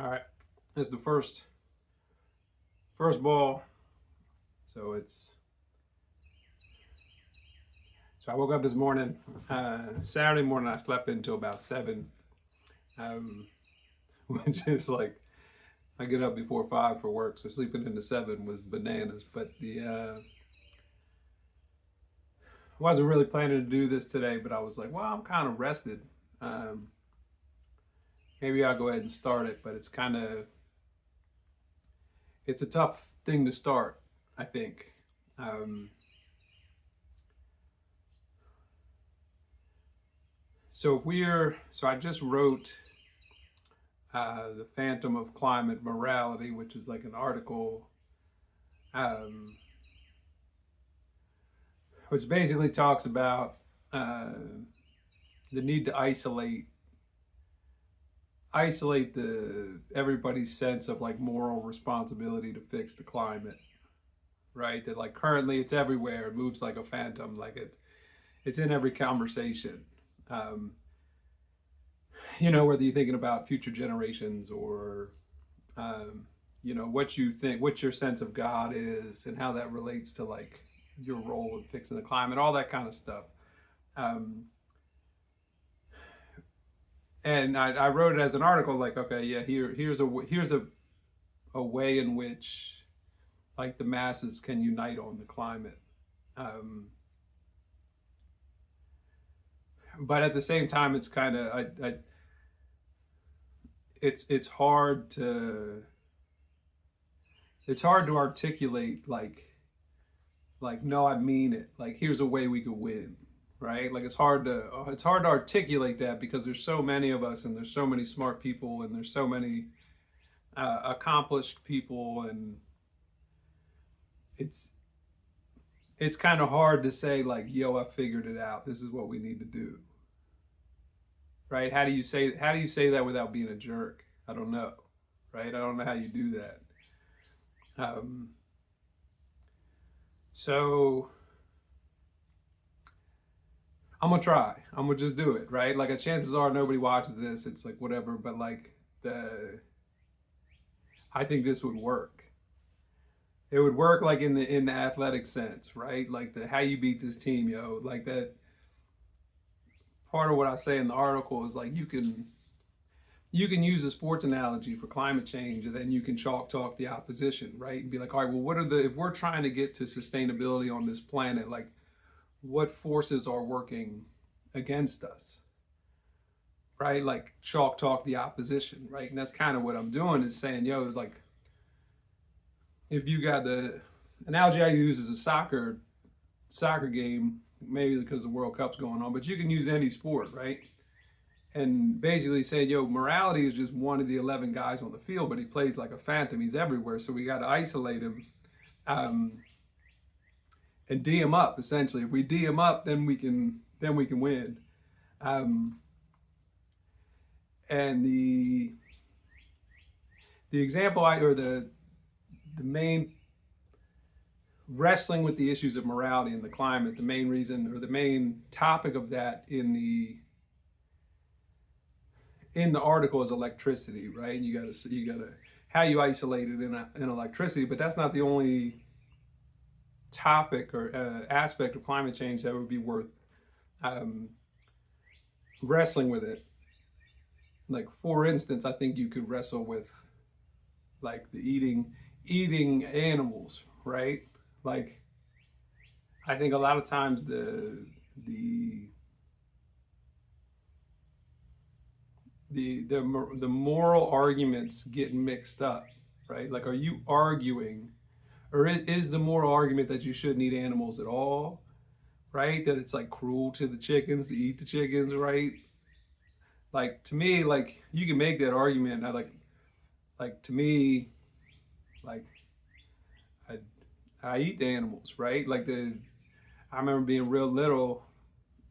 All right, that's the first ball. So I woke up this morning. Saturday morning, I slept until about 7, um, which is like I get up before 5 for work. So sleeping into 7 was bananas. But I wasn't really planning to do this today, but I was like, well, I'm kind of rested. Um, Maybe I'll go ahead and start it, but it's a tough thing to start, I think. Um, so I just wrote The Phantom of Climate Morality, which is like an article, um, which basically talks about uh, the need to isolate the everybody's sense of like moral responsibility to fix the climate, right? That like currently it's everywhere, it moves like a phantom, like it's in every conversation. Um, whether you're thinking about future generations or what you think, what your sense of God is, and how that relates to like your role in fixing the climate, all that kind of stuff. Um, and I wrote it as an article, like, okay, yeah, here's a way in which like the masses can unite on the climate. Um, but at the same time, it's kind of it's hard to articulate like no, I mean it, like here's a way we could win, right? Like it's hard to articulate that because there's so many of us and there's so many smart people and there's so many accomplished people, and it's it's kind of hard to say like, yo, I figured it out, this is what we need to do, right? How do you say that without being a jerk? I don't know, right? I don't know how you do that. um, so I'm gonna try. I'm gonna just do it, right? Like, chances are nobody watches this. It's like whatever, but like I think this would work. It would work like in the athletic sense, right? Like the how you beat this team, yo. Like that. Part of what I say in the article is like you can use a sports analogy for climate change, and then you can chalk talk the opposition, right? And be like, all right, well, if we're trying to get to sustainability on this planet, like what forces are working against us, right? Like chalk talk the opposition, right? And that's kind of what I'm doing, is saying, yo, like if you got the analogy I use is a soccer game, maybe because the World Cup's going on, but you can use any sport, right? And basically saying, yo, morality is just one of the 11 guys on the field, but he plays like a phantom. He's everywhere, so we got to isolate him, um, and D him up. Essentially, if we D him up, then we can win. Um, and the example or the main wrestling with the issues of morality and the climate, the main reason or the main topic of that in the article is electricity, right? And you gotta how you isolate it in electricity, but that's not the only topic or aspect of climate change that would be worth um, wrestling with it. Like, for instance, I think you could wrestle with like the eating animals, right? Like, I think a lot of times the the moral arguments get mixed up, right? Like, are you arguing, or is the moral argument that you shouldn't eat animals at all, right? That it's like cruel to the chickens to eat the chickens, right? Like, to me, like you can make that argument. Like to me, like I I eat the animals, right? I remember being real little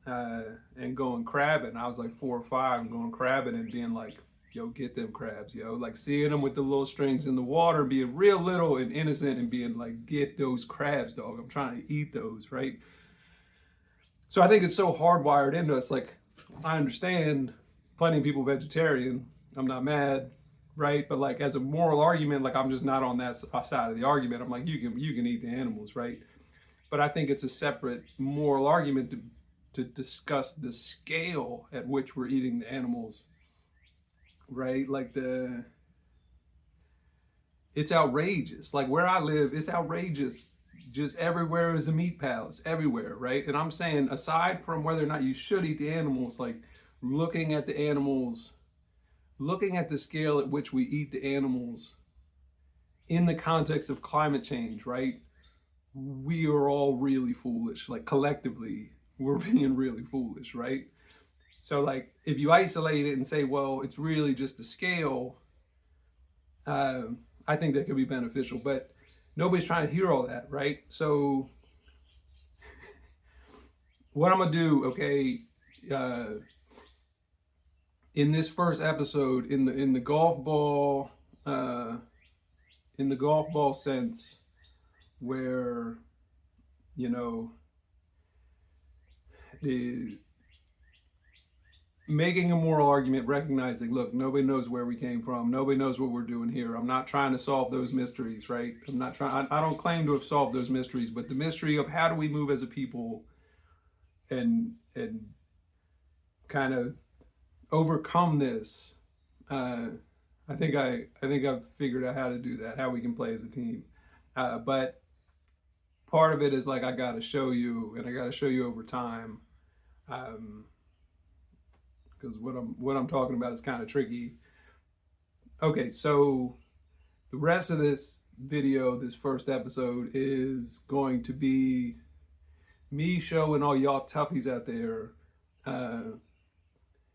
and going crabbing. I was like 4 or 5 and going crabbing and being like, yo, get them crabs, yo. Like seeing them with the little strings in the water, being real little and innocent and being like, get those crabs, dog. I'm trying to eat those, right? So I think it's so hardwired into us. Like, I understand plenty of people vegetarian. I'm not mad. right? But like as a moral argument, like I'm just not on that side of the argument. I'm like, you can eat the animals, right? But I think it's a separate moral argument to discuss the scale at which we're eating the animals, right? Like it's outrageous. Like where I live, it's outrageous. Just everywhere is a meat palace, everywhere, right? And I'm saying, aside from whether or not you should eat the animals, like looking at the animals, looking at the scale at which we eat the animals in the context of climate change, right? We are all really foolish. Like collectively, we're being really foolish, right? So like if you isolate it and say, well, it's really just the scale, I think that could be beneficial, but nobody's trying to hear all that, right? So what I'm gonna do, okay, in this first episode, in the golf ball, in the golf ball sense, where you know the making a moral argument, recognizing, look, nobody knows where we came from, nobody knows what we're doing here. I'm not trying to solve those mysteries, right? I'm not trying. I don't claim to have solved those mysteries, but the mystery of how do we move as a people and kind of overcome this. I think I've figured out how to do that, how we can play as a team. But part of it is like I got to show you, and I got to show you over time, because what I'm talking about is kind of tricky. Okay, so the rest of this video, this first episode, is going to be me showing all y'all toughies out there.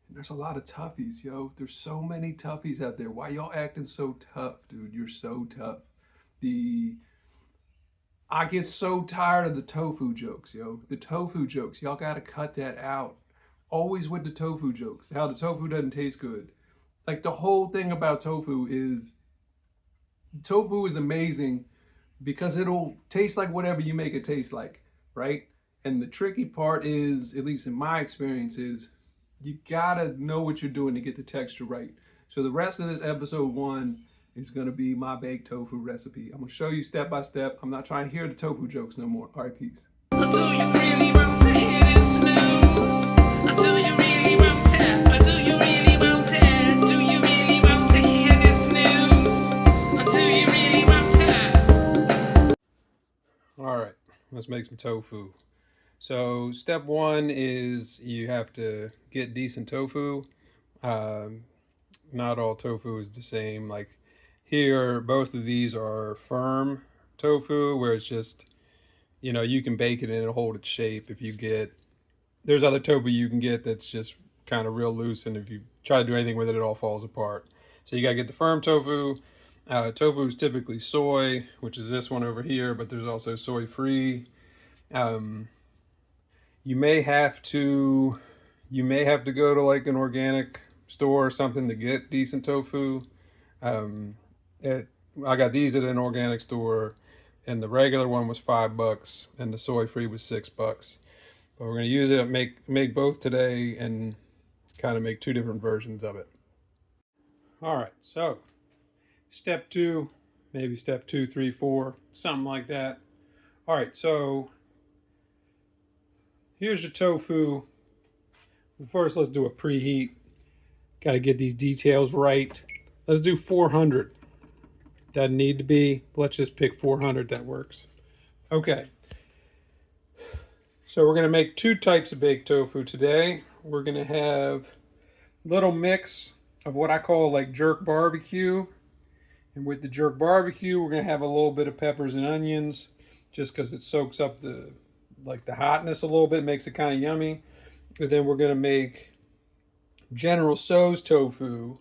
There's a lot of toughies, yo. There's so many toughies out there. Why y'all acting so tough, dude? You're so tough. I get so tired of the tofu jokes, yo. The tofu jokes, y'all gotta cut that out. Always with the tofu jokes, how the tofu doesn't taste good. Like the whole thing about tofu is amazing because it'll taste like whatever you make it taste like, right? And the tricky part is, at least in my experience, is you gotta know what you're doing to get the texture right. So the rest of this episode 1 is gonna be my baked tofu recipe. I'm gonna show you step by step. I'm not trying to hear the tofu jokes no more. All right, peace. Do you really want to hear this news? Do you really want to? Do you really want to? Do you really want to hear this news? Do you really want to? All right, let's make some tofu. So step 1 is you have to get decent tofu. Not all tofu is the same. Like here, both of these are firm tofu, where it's just, you can bake it and it'll hold its shape. There's other tofu you can get that's just kind of real loose, and if you try to do anything with it, it all falls apart. So you gotta get the firm tofu. Tofu is typically soy, which is this one over here, but there's also soy free. You may have to go to like an organic store or something to get decent tofu. I got these at an organic store, and the regular one was $5, and the soy free was $6. But we're going to use it, make both today, and kind of make 2 different versions of it. All right, so step 2, maybe step 2, 3, 4, something like that. All right, so here's your tofu. First, let's do a preheat. Got to get these details right. Let's do 400. Doesn't need to be. Let's just pick 400. That works. Okay. So we're going to make 2 types of baked tofu today. We're going to have a little mix of what I call like jerk barbecue. And with the jerk barbecue, we're going to have a little bit of peppers and onions, just because it soaks up the hotness a little bit, makes it kind of yummy. And then we're going to make General Tso's tofu.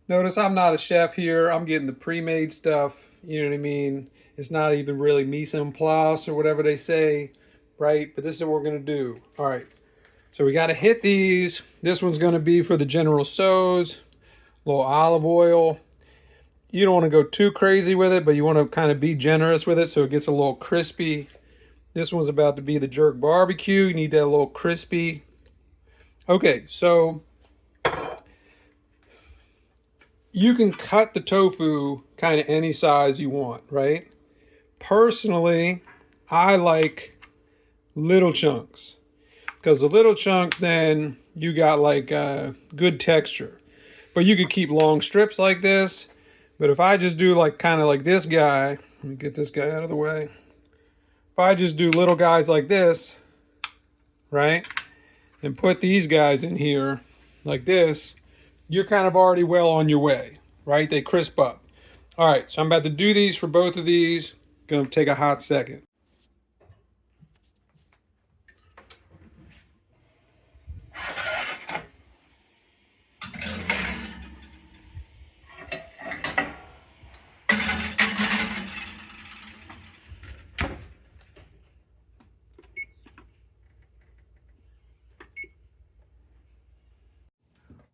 Notice I'm not a chef here. I'm getting the pre-made stuff. You know what I mean? It's not even really mise en place or whatever they say, right? But this is what we're going to do. All right. So we got to hit these. This one's going to be for the General Tso's. A little olive oil. You don't want to go too crazy with it, but you want to kind of be generous with it so it gets a little crispy. This one's about to be the jerk barbecue. You need that a little crispy. Okay, so you can cut the tofu kind of any size you want, right? Personally, I like little chunks, because the little chunks, then you got like good texture. But you could keep long strips like this. But if I just do like kind of like this guy, let me get this guy out of the way. If I just do little guys like this, right, and put these guys in here like this, you're kind of already well on your way, right? They crisp up. All right, so I'm about to do these for both of these. Gonna take a hot second.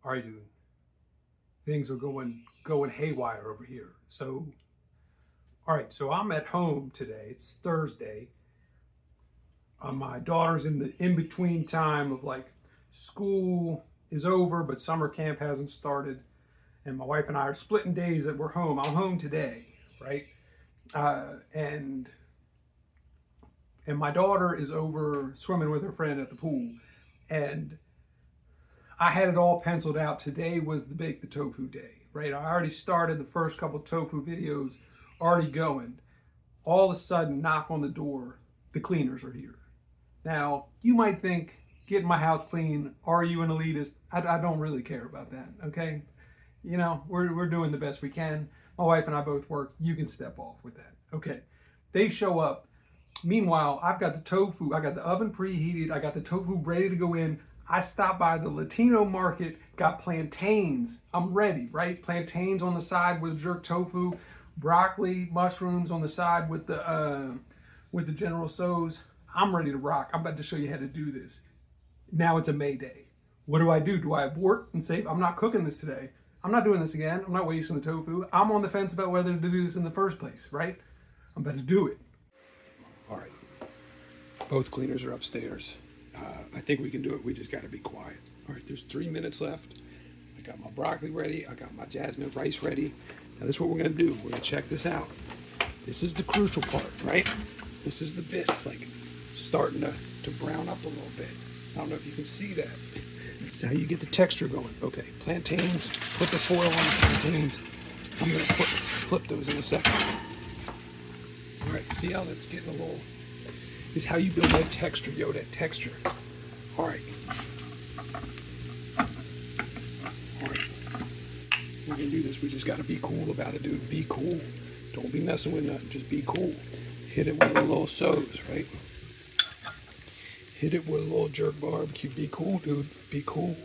All right, dude. Things are going haywire over here. So, all right. So I'm at home today. It's Thursday. My daughter's in the in-between time of like school is over, but summer camp hasn't started, and my wife and I are splitting days that we're home. I'm home today, right? And my daughter is over swimming with her friend at the pool, and I had it all penciled out. Today was the bake the tofu day, right? I already started the first couple tofu videos already going. All of a sudden, knock on the door, the cleaners are here. Now, you might think, getting my house clean, are you an elitist? I don't really care about that, okay? You know, we're doing the best we can. My wife and I both work. You can step off with that, okay? They show up. Meanwhile, I've got the tofu. I got the oven preheated. I got the tofu ready to go in. I stopped by the Latino market, got plantains. I'm ready, right? Plantains on the side with jerk tofu, broccoli, mushrooms on the side with the General Tso's. I'm ready to rock. I'm about to show you how to do this. Now it's a May Day. What do? Do I abort and say, I'm not cooking this today? I'm not doing this again. I'm not wasting the tofu. I'm on the fence about whether to do this in the first place, right? I'm about to do it. All right. Both cleaners are upstairs. I think we can do it. We just got to be quiet. All right, there's 3 minutes left. I got my broccoli ready. I got my jasmine rice ready. Now this is what we're going to do. We're going to check this out. This is the crucial part, right? This is the bits, like starting to brown up a little bit. I don't know if you can see that. That's how you get the texture going. Okay, plantains. Put the foil on the plantains. I'm going to flip those in a second. All right, see how that's getting a little... This is how you build that texture, yo, that texture. All right. All right. We can do this. We just got to be cool about it, dude. Be cool. Don't be messing with nothing. Just be cool. Hit it with a little Tso's, right? Hit it with a little jerk barbecue. Be cool, dude. Be cool.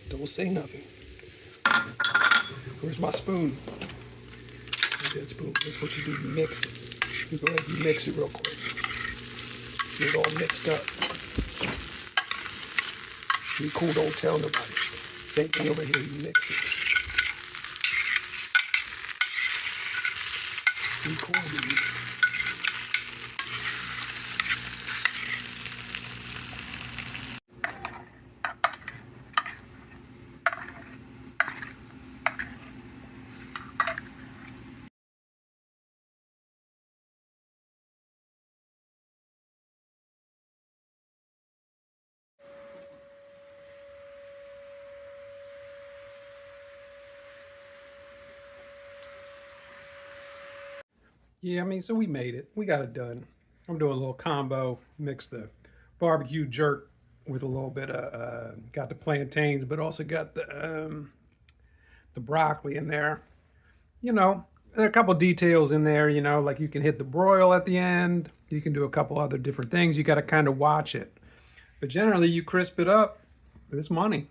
Don't say nothing. Where's my spoon? Where's that spoon? This is what you do. You mix it. You go ahead and mix it real quick. Get it all mixed up. Be cool, don't tell nobody. Same thing over here, you mix it. Be cool, dude. Yeah, I mean, so we made it. We got it done. I'm doing a little combo. Mix the barbecue jerk with a little bit of, got the plantains, but also got the broccoli in there. You know, there are a couple details in there, you know, like you can hit the broil at the end. You can do a couple other different things. You got to kind of watch it. But generally, you crisp it up. It's money.